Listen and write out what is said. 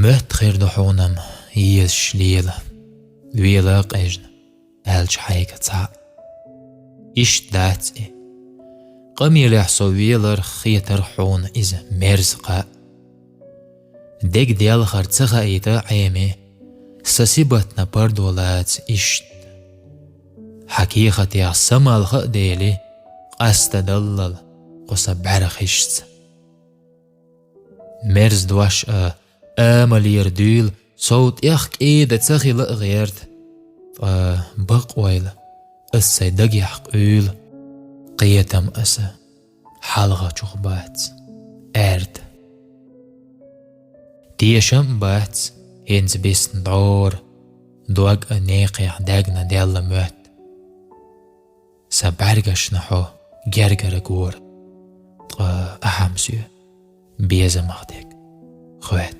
مت خير دحونم يش ليلة ويلا قيجن هالش حيك تسع إش داتي قمي لحصو ويلر خيتر حون إذا مرزقا ديك ديال خرتخا إيتا عيمي سسيبتنا بردولات إشت حقيقة يعصم الخ ديلي قاستدلل قصة بعرخشت مرز دواش آمل يردول صوت يخك إيدا تسخي لغيرت بقويل السيدق يحقول قيتم أسا حلغة شغبات أرد تيشم بات هنز بيس ندور دوغ نيقي داغنا ديال موت سبارغش نحو جرجر غور أحمسيو بيزا مغدك خوات